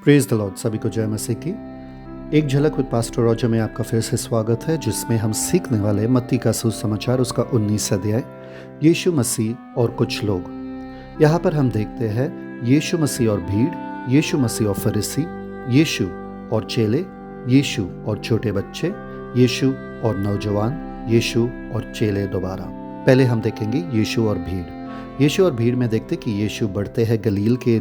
Praise the Lord. सभी को जय मसीह की। एक झलक विद पास्टर रॉजर में आपका फिर से स्वागत है, जिसमें हम सीखने वाले मत्ती का सुसमाचार उसका 19 अध्याय, यीशु मसीह और कुछ लोग। यहाँ पर हम देखते हैं यीशु मसीह और भीड़, यीशु मसीह और फरीसी, यीशु और चेले, यीशु और छोटे बच्चे, यीशु और नौजवान, यीशु और चेले दोबारा। पहले हम देखेंगे यीशु और भीड़। यीशु और भीड़ में देखते कि यीशु बढ़ते हैं गलील के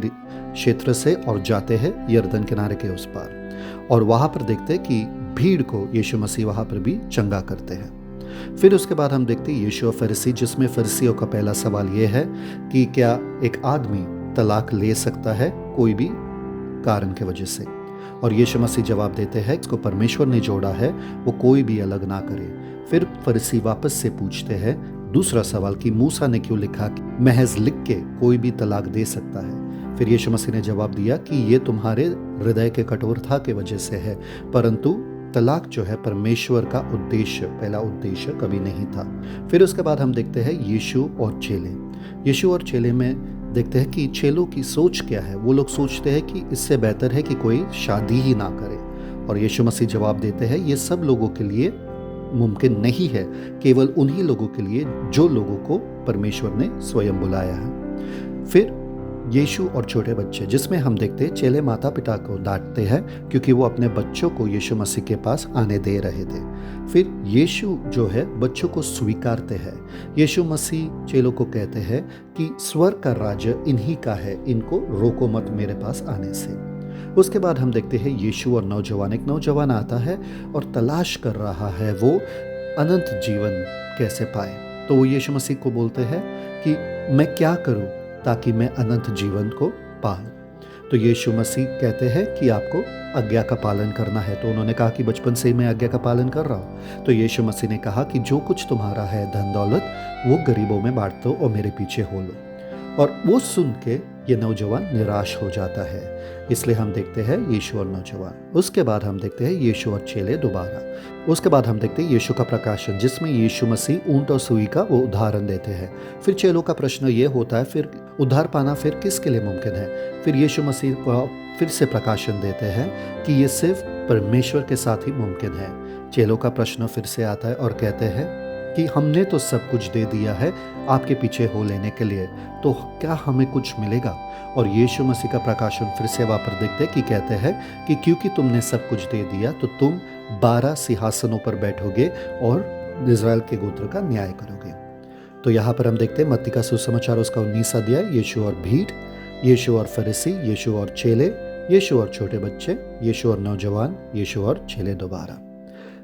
क्षेत्र से और जाते हैं यरदन किनारे के उस पार, और वहाँ पर देखते कि भीड़ को यीशु मसीह वहाँ पर भी चंगा करते हैं। फिर उसके बाद हम देखते यीशु और फरीसी, जिसमें फरीसियों का पहला सवाल यह है कि क्या एक आदमी तलाक ले सकता है कोई भी कारण की वजह से, और यीशु मसीह जवाब देते हैं इसको परमेश्वर ने जोड़ा है, वो कोई भी अलग ना करे। फिर फरीसी वापस से पूछते हैं दूसरा सवाल कि मूसा ने क्यों लिखा कि महज लिख के कोई भी तलाक दे सकता है। फिर यीशु मसीह ने जवाब दिया कि ये तुम्हारे हृदय के कठोरता की वजह से है, परंतु तलाक जो है परमेश्वर का उद्देश्य, पहला उद्देश्य कभी नहीं था। फिर उसके बाद हम देखते हैं यीशु और चेले। यीशु और चेले में देखते हैं कि चेलों की सोच क्या है। वो लोग सोचते हैं कि इससे बेहतर है कि कोई शादी ही ना करे, और यीशु मसीह जवाब देते हैं ये सब लोगों के लिए मुमकिन नहीं है, केवल उन्हीं लोगों के लिए जो लोगों को परमेश्वर ने स्वयं बुलाया है। फिर यीशु और छोटे बच्चे, जिसमें हम देखते हैं चेले माता पिता को डांटते हैं क्योंकि वो अपने बच्चों को यीशु मसीह के पास आने दे रहे थे। फिर यीशु जो है बच्चों को स्वीकारते हैं। यीशु मसीह चेलों को कहते हैं कि स्वर्ग का राज्य इन्हीं का है, इनको रोको मत मेरे पास आने से। उसके बाद हम देखते हैं यीशु और नौजवान। एक नौजवान आता है और तलाश कर रहा है वो अनंत जीवन कैसे पाए। तो वो यीशु मसीह को बोलते हैं कि मैं क्या करूं ताकि मैं अनंत जीवन को पाऊं। तो यीशु मसीह कहते हैं कि आपको आज्ञा का पालन करना है। तो उन्होंने कहा कि बचपन से ही मैं आज्ञा का पालन कर रहा हूँ। तो यीशु मसीह ने कहा कि जो कुछ तुम्हारा है धन दौलत, वो गरीबों में बांट दो और मेरे पीछे हो लो। और वो सुन के ये नौजवान निराश हो जाता है। इसलिए हम देखते हैं यीशु और नौजवान। उसके बाद हम देखते हैं यीशु और चेले दोबारा। उसके बाद हम देखते हैं यीशु का प्रकाशन, जिसमें यीशु मसीह ऊंट और सुई का वो उदाहरण देते हैं। फिर चेलों का प्रश्न ये होता है फिर उद्धार पाना फिर किसके लिए मुमकिन है। फिर यीशु मसीह को फिर से प्रकाशन देते हैं कि ये सिर्फ परमेश्वर के साथ ही मुमकिन है। चेलों का प्रश्न फिर से आता है और कहते हैं कि हमने तो सब कुछ दे दिया है आपके पीछे हो लेने के लिए, तो क्या हमें कुछ मिलेगा। और यीशु मसीह का प्रकाशन फिर से वापस देखते कि कहते हैं कि क्योंकि तुमने सब कुछ दे दिया तो तुम 12 सिंहासनों पर बैठोगे और इज़राइल के गोत्र का न्याय करोगे। तो यहाँ पर हम देखते हैं मत्ती का सुसमाचार उसका 19 अध्याय, यीशु और भीड़, यीशु और फरीसी, यीशु और चेले, यीशु और छोटे बच्चे, यीशु और नौजवान, यीशु और चेले दोबारा।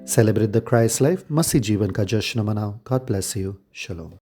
Celebrate the Christ life. मसीह जीवन का जश्न मनाओ। God bless you. शलोम।